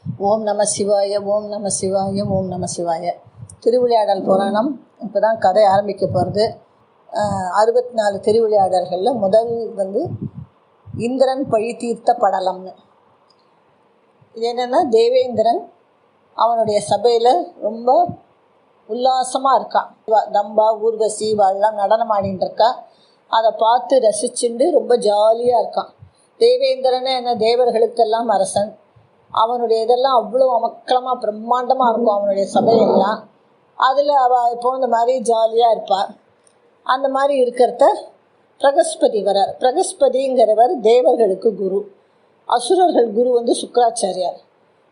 ஓம் நம சிவாய, ஓம் நம சிவாய, ஓம் நம சிவாய. திருவிளையாடல் புராணம் இப்போ தான் கதை ஆரம்பிக்க போகிறது. 64 திருவிளையாடல்களில் முதல் இந்திரன் பழி தீர்த்த படலம்னு. இது என்னென்னா, தேவேந்திரன் அவனுடைய சபையில் ரொம்ப உல்லாசமாக இருக்கான். ரம்பா ஊர்வசி வாழலாம் நடனம் ஆடின்னு இருக்கா. அதை பார்த்து ரசிச்சுண்டு ரொம்ப ஜாலியாக இருக்கான். தேவேந்திரனே என்ன, தேவர்களுக்கெல்லாம் அரசன். அவனுடைய இதெல்லாம் அவ்வளோ அமக்கலமாக பிரம்மாண்டமாக இருக்கும் அவனுடைய சபையெல்லாம். அதில் அவள் இப்போ இந்த மாதிரி ஜாலியாக இருப்பாள். அந்த மாதிரி இருக்கிறத பிரகஸ்பதி வரார். பிரகஸ்பதிங்கிறவர் தேவர்களுக்கு குரு, அசுரர்கள் குரு சுக்கராச்சாரியார்.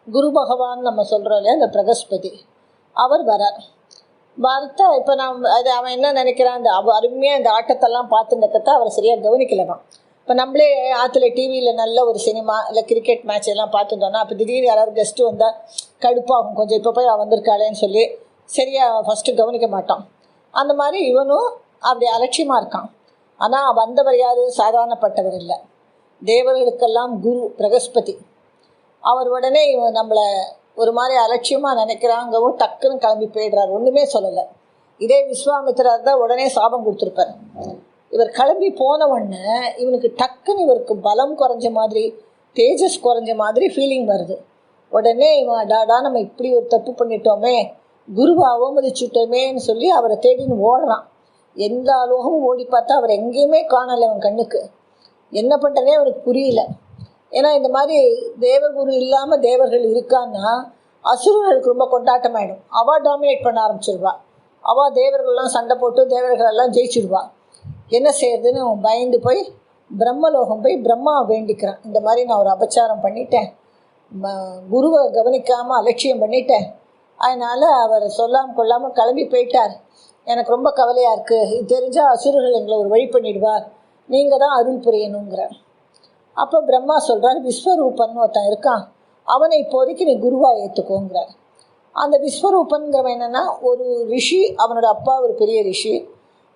குரு பகவான் நம்ம சொல்கிறோம் இல்லையா, அந்த பிரகஸ்பதி அவர் வரார். பார்த்தா இப்போ அவன் என்ன நினைக்கிறான், இந்த அருமையாக இந்த ஆட்டத்தெல்லாம் பார்த்துருக்கத்தான் அவர் சரியாக கவனிக்கலதான். இப்போ நம்மளே ஆற்றுல டிவியில் நல்ல ஒரு சினிமா இல்லை கிரிக்கெட் மேட்ச் எல்லாம் பார்த்துட்டோன்னா, அப்போ திடீர்னு யாராவது கெஸ்ட்டு வந்தால் கடுப்பாகும் கொஞ்சம். இப்போ போய் வந்திருக்காளேன்னு சொல்லி சரியாக ஃபஸ்ட்டு கவனிக்க மாட்டான். அந்த மாதிரி இவனும் அப்படி அலட்சியமாக இருக்கான். ஆனால் வந்தவர் யார், சாதாரணப்பட்டவர் இல்லை, தேவர்களுக்கெல்லாம் குரு பிரகஸ்பதி. அவர் உடனே இவன் நம்மளை ஒரு மாதிரி அலட்சியமாக நினைக்கிறாங்கவும் டக்குன்னு கிளம்பி போயிடுறார், ஒன்றுமே சொல்லலை. இதே விஸ்வாமித்திரர் தான் உடனே சாபம் கொடுத்துருப்பார். இவர் கிளம்பி போன உடனே இவனுக்கு டக்குன்னு இவருக்கு பலம் குறைஞ்ச மாதிரி, தேஜஸ் குறைஞ்ச மாதிரி ஃபீலிங் வருது. உடனே இவன் டாடா நம்ம இப்படி ஒரு தப்பு பண்ணிட்டோமே, குருவை அவமதிச்சுட்டோமேன்னு சொல்லி அவரை தேடின்னு ஓடுறான். எந்த அலோகமும் ஓடி பார்த்தா அவர் எங்கேயுமே காணலை. அவன் கண்ணுக்கு என்ன பண்ணுறதே அவனுக்கு புரியல. ஏன்னா இந்த மாதிரி தேவகுரு இல்லாமல் தேவர்கள் இருக்கான்னா அசுரர்களுக்கு ரொம்ப கொண்டாட்டமாயிடும். அவள் டாமினேட் பண்ண ஆரம்பிச்சிடுவா. அவள் தேவர்கள்லாம் சண்டை போட்டு தேவர்களெல்லாம் ஜெயிச்சிடுவா. என்ன செய்யறதுன்னு அவன் பயந்து போய் பிரம்மலோகம் போய் பிரம்மாவை வேண்டிக்கிறான். இந்த மாதிரி நான் ஒரு அபச்சாரம் பண்ணிட்டேன், குருவை கவனிக்காமல் அலட்சியம் பண்ணிட்டேன், அதனால் அவர் சொல்லாமல் கொள்ளாமல் கிளம்பி போயிட்டார். எனக்கு ரொம்ப கவலையாக இருக்குது, இது தெரிஞ்சால் அசுரர்கள் எங்களை ஒரு வழி பண்ணிடுவார், நீங்கள் தான் அருள் புரியணுங்கிறார். அப்போ பிரம்மா சொல்கிறார், விஸ்வரூபன் ஒருத்தன் இருக்கான், அவனை இப்போதைக்கு நீ குருவாக ஏற்றுக்கோங்கிறார். அந்த விஸ்வரூபன்கிறவன் என்னென்னா ஒரு ரிஷி. அவனோட அப்பா ஒரு பெரிய ரிஷி,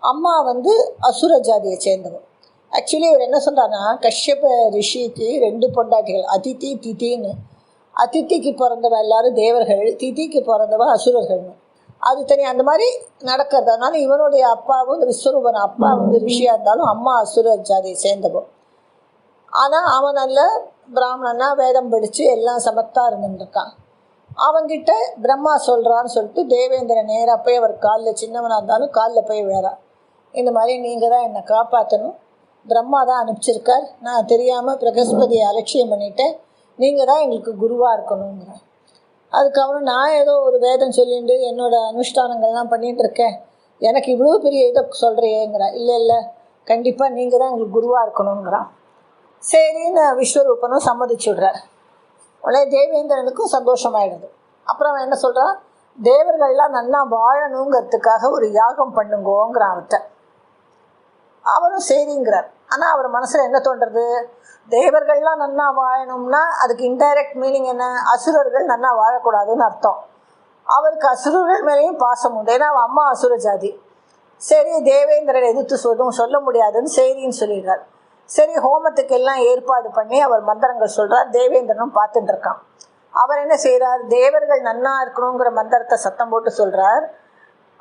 அம்மா அசுர ஜாதியை சேர்ந்தவன். ஆக்சுவலி இவர் என்ன சொல்கிறான்னா, கஷ்யப ரிஷிக்கு 2 பொண்டாட்டிகள், அதித்தி திதின்னு. அதித்திக்கு பிறந்தவ எல்லாரும் தேவர்கள், திதிக்கு பிறந்தவ அசுரர்கள்னு. அது தனி அந்த மாதிரி நடக்கிறது. அதனால இவனுடைய அப்பாவும் இந்த விஸ்வரூபன் அப்பா ரிஷியாக இருந்தாலும் அம்மா அசுர ஜாதியை சேர்ந்தவன். ஆனால் அவன் நல்ல பிராமணனா வேதம் படித்து எல்லாம் சமத்தாக இருந்துருக்கான். அவங்கிட்ட பிரம்மா சொல்கிறான்னு சொல்லிட்டு தேவேந்திரன் நேராக போய் அவர் காலில், சின்னவனாக இருந்தாலும் காலில் போய் விழறான். இந்த மாதிரி நீங்கள் தான் என்னை காப்பாற்றணும், பிரம்மா தான் அனுப்பிச்சிருக்கார், நான் தெரியாமல் பிரகஸ்பதியை அலட்சியம் பண்ணிட்டேன், நீங்கள் தான் எங்களுக்கு குருவாக இருக்கணுங்கிறேன். அதுக்கப்புறம் நான் ஏதோ ஒரு வேதம் சொல்லிட்டு என்னோடய அனுஷ்டானங்கள்லாம் பண்ணிகிட்டு இருக்கேன், எனக்கு இவ்வளோ பெரிய இதை சொல்கிறியேங்கிறான். இல்லை கண்டிப்பாக நீங்கள் தான் எங்களுக்கு குருவாக இருக்கணுங்கிறான். சரின்னு விஸ்வரூபனும் சம்மதிச்சு விடுறார். உடனே தேவேந்திரனுக்கும் சந்தோஷமாயிடுது. அப்புறம் அவன் என்ன சொல்கிறான், தேவர்கள்லாம் நல்லா வாழணுங்கிறதுக்காக ஒரு யாகம் பண்ணுங்கோங்கிறான் அவர்கிட்ட. அவரும் சரிங்கிறார். ஆனால் அவர் மனசில் என்ன தோன்றது, தேவர்கள்லாம் நல்லா வாழணும்னா அதுக்கு இன்டைரக்ட் மீனிங் என்ன, அசுரர்கள் நல்லா வாழக்கூடாதுன்னு அர்த்தம். அவருக்கு அசுரர்கள் மேலேயும் பாசம் உண்டு, ஏன்னா அவன் அம்மா அசுர ஜாதி. சரி, தேவேந்திரன் எதிர்த்து சொல்ல முடியாதுன்னு சரின்னு சொல்லிடுறார். சரி, ஹோமத்துக்கு எல்லாம் ஏற்பாடு பண்ணி அவர் மந்திரங்கள் சொல்கிறார். தேவேந்திரனும் பார்த்துட்டு இருக்கான். அவர் என்ன செய்கிறார், தேவர்கள் நன்னா இருக்கணுங்கிற மந்திரத்தை சத்தம் போட்டு சொல்கிறார்.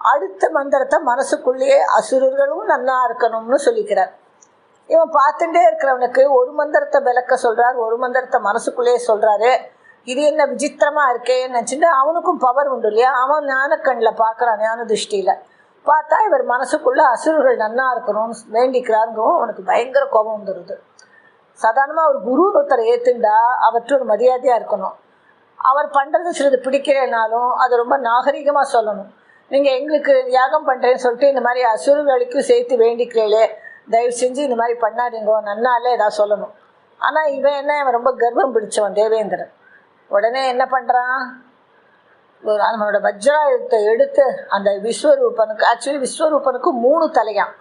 அடுத்த மந்திரத்தை மனசுக்குள்ளேயே அசுரர்களும் நன்னா இருக்கணும்னு சொல்லிக்கிறார். இவன் பார்த்துட்டே இருக்கிறவனுக்கு ஒரு மந்திரத்தை விளக்க சொல்கிறார், ஒரு மந்திரத்தை மனசுக்குள்ளேயே சொல்கிறாரு. இது என்ன விசித்திரமாக இருக்கேன்னு நினச்சிட்டு அவனுக்கும் பவர் உண்டு இல்லையா, அவன் ஞானக்கண்ணில் பார்க்குறான், ஞான திருஷ்டியில் பார்த்தா இவர் மனசுக்குள்ளே அசுரர்கள் நன்னா இருக்கணும்னு வேண்டிக்கிறாருங்கவும் அவனுக்கு பயங்கர கோபம் வந்துடுது. சாதாரணமாக ஒரு குருன்னு ஒருத்தரை ஏற்றுண்டா அவற்று ஒரு மரியாதையாக இருக்கணும். அவர் பண்ணுறது சிலது பிடிக்கிறேனாலும் அது ரொம்ப நாகரிகமாக சொல்லணும். நீங்கள் எங்களுக்கு யாகம் பண்ணுறேன்னு சொல்லிட்டு இந்த மாதிரி அசுரர்களுக்கு சேர்த்து வேண்டிக்கிறீங்களே, தயவு செஞ்சு இந்த மாதிரி பண்ணாதீங்கோ, நன்னாலே ஏதாவது சொல்லணும். ஆனால் இவன் ரொம்ப கர்வம் பிடிச்சவன் தேவேந்திரன். உடனே என்ன பண்ணுறான், அவனோட வஜ்ராயுதத்தை எடுத்து அந்த விஸ்வரூபனுக்கு, ஆக்சுவலி விஸ்வரூபனுக்கு 3 தலையாம்.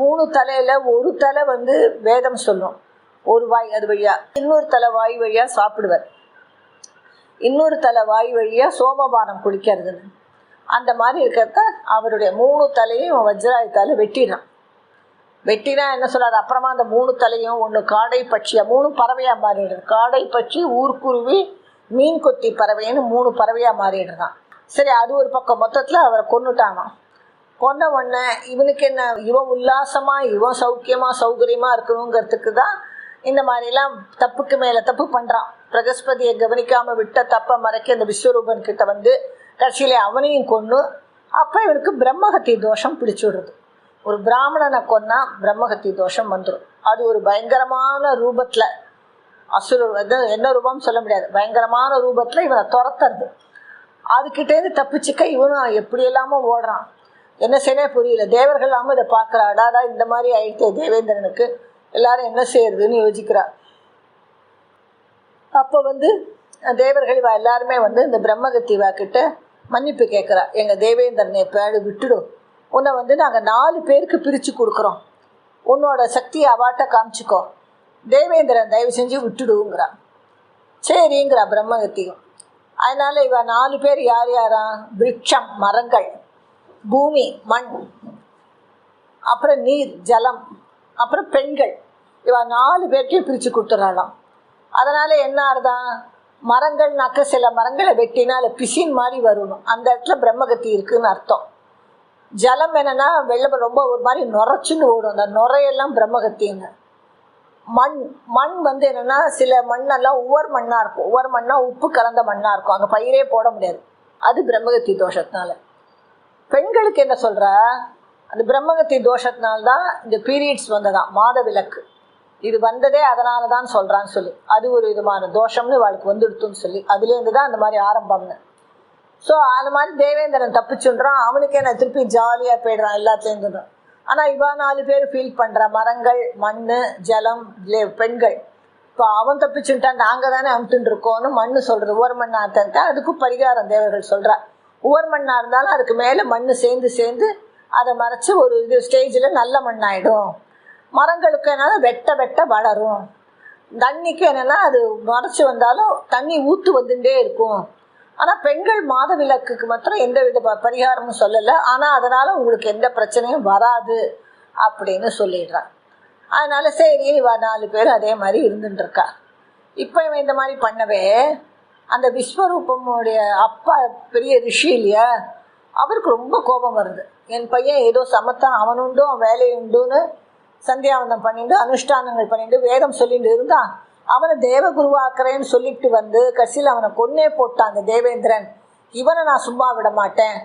3 தலையில் ஒரு தலை வேதம் சொல்லும், ஒரு வாய் அது வழியாக, இன்னொரு தலை வாய் வழியாக சாப்பிடுவார், இன்னொரு தலை வாய் வழியாக சோமபானம் குடிக்கிறதுன்னு. அந்த மாதிரி இருக்கிறத அவருடைய 3 தலையும் வஜ்ராயுத்தால் வெட்டினா என்ன சொல்கிறார், அப்புறமா அந்த 3 தலையும் ஒன்று காடை பட்சியாக 3 பறவையாக மாறிடுது. காடை பட்சி, ஊர்க்குருவி, மீன் கொத்தி பறவைன்னு 3 பறவையாக மாறிடுறான். சரி, அது ஒரு பக்கம். மொத்தத்தில் அவரை கொன்னுட்டானான். கொன்ன உடனே இவனுக்கு என்ன, இவன் உல்லாசமாக இவன் சௌக்கியமாக சௌகரியமாக இருக்கணுங்கிறதுக்கு தான் இந்த மாதிரிலாம் தப்புக்கு மேலே தப்பு பண்ணுறான். பிரகஸ்பதியை கவனிக்காமல் விட்ட தப்பை மறைக்க இந்த விஸ்வரூபன் கிட்ட வந்து கடைசியில் அவனையும் கொன்று, அப்போ இவனுக்கு பிரம்மஹத்தி தோஷம் பிடிச்சி விடுறது. ஒரு பிராமணனை கொன்னா பிரம்மஹத்தி தோஷம் வந்துடும். அது ஒரு பயங்கரமான ரூபத்தில், என்ன ரூபம் சொல்ல முடியாது, பயங்கரமான ரூபத்தில் இவனை துரத்துறது. அதுக்கிட்டேருந்து தப்பிச்சுக்க இவனும் எப்படியெல்லாமோ ஓடுறான். என்ன செய்யவே புரியல. தேவர்கள் இல்லாமல் இதை பார்க்குறாடாடா, இந்த மாதிரி ஆயிடுச்சு தேவேந்திரனுக்கு, எல்லாரும் என்ன செய்யறதுன்னு யோசிக்கிறா. அப்போ தேவர்கள் எல்லாருமே இந்த பிரம்மகத்திவா கிட்ட மன்னிப்பு கேட்குறா. எங்கள் தேவேந்திரனை எப்போயாவது விட்டுடும், உன்னை நாங்கள் 4 பேருக்கு பிரித்து கொடுக்குறோம், உன்னோட சக்தியை அவாட்ட காமிச்சிக்கோ, தேவேந்திரன் தயவு செஞ்சு விட்டுடுங்கிறா. சரிங்கிறா பிரம்மகத்தியும். அதனால் இவ 4 பேர் யார் யாரா? விருட்சம் மரங்கள், பூமி மண், அப்புறம் நீர் ஜலம், அப்புறம் பெண்கள், இவ 4 பேர்ட்டையும் பிரித்து கொடுத்துட்றாளாம். அதனால் என்ன ஆறுதான், மரங்கள்னாக்க சில மரங்களை வெட்டினால் பிசின் மாதிரி வரணும், அந்த இடத்துல பிரம்மகத்தி இருக்குதுன்னு அர்த்தம். ஜலம் என்னென்னா வெள்ளம் ரொம்ப ஒரு மாதிரி நுரைச்சுன்னு ஓடும், அந்த நுரையெல்லாம் பிரம்மகத்தின்னு. மண் என்னென்னா சில மண்ணெல்லாம் உவர் மண்ணாக இருக்கும், உவர் மண்ணாக உப்பு கலந்த மண்ணாக இருக்கும், அங்கே பயிரே போட முடியாது, அது பிரம்மகத்தி தோஷத்தினால. பெண்களுக்கு என்ன சொல்கிறா, அந்த பிரம்மகத்தி தோஷத்தினால்தான் இந்த பீரியட்ஸ் வந்ததான், மாத விலக்கு இது வந்ததே அதனால தான் சொல்கிறான்னு சொல்லி, அது ஒரு விதமான தோஷம்னு அவளுக்கு வந்துடுத்துன்னு சொல்லி, அதுலேருந்து தான் அந்த மாதிரி ஆரம்பம்னு. ஸோ அந்த மாதிரி தேவேந்திரன் தப்பிச்சுன்றான். அவனுக்கு என்ன திருப்பி ஜாலியாக போய்டுறான் எல்லாத்துலேருந்து. ஆனால் இவா 4 பேர் ஃபீல் பண்ணுறா, மரங்கள் மண் ஜலம் பெண்கள். இப்போ அவன் தப்பிச்சுட்டான், நாங்கள் தானே அமுட்டுன்னு இருக்கோன்னு மண் சொல்கிறது. உவர் மண்ணாக தந்தா அதுக்கும் பரிகாரம் தேவர்கள் சொல்கிறா. உவர் மண்ணாக இருந்தாலும் அதுக்கு மேலே மண் சேர்ந்து அதை மறைச்சி ஒரு ஸ்டேஜில் நல்ல மண்ணாயிடும். மரங்களுக்கு என்னன்னா வெட்ட வளரும். தண்ணிக்கு என்னென்னா அது மறைச்சி வந்தாலும் தண்ணி ஊற்று வந்துட்டே இருக்கும். ஆனால் பெண்கள் மாத விலக்குக்கு மாத்திரம் எந்த வித பரிகாரமும் சொல்லலை, ஆனால் அதனால் உங்களுக்கு எந்த பிரச்சனையும் வராது அப்படின்னு சொல்லிடுறான். அதனால் சரி இவ 4 பேர் அதே மாதிரி இருந்துட்டுருக்கா. இப்போ இவன் இந்த மாதிரி பண்ணவே அந்த விஸ்வரூபமுடைய அப்பா பெரிய ரிஷி இல்லையா, அவருக்கு ரொம்ப கோபம் வருது. என் பையன் ஏதோ சமத்தான், அவனுண்டு அவன் வேலையுண்டுன்னு சந்தியாவந்தம் பண்ணிட்டு அனுஷ்டானங்கள் பண்ணிட்டு வேதம் சொல்லிட்டு இருந்தான். அவனை தேவகுருவாக்குறேன்னு சொல்லிட்டு கடைசியில் அவனை கொன்னே போட்டான் அந்த தேவேந்திரன். இவனை நான் சும்மா விட மாட்டேன்,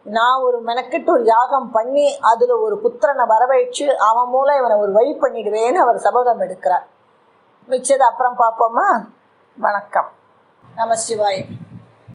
நான் ஒரு மெனக்கிட்டு ஒரு யாகம் பண்ணி அதில் ஒரு புத்திரனை வரவழைச்சு அவன் மூலம் இவனை ஒரு வழி பண்ணிடுவேன்னு அவர் சபதம் எடுக்கிறார். மிச்சது அப்புறம் பார்ப்போமா. வணக்கம். நம சிவாய.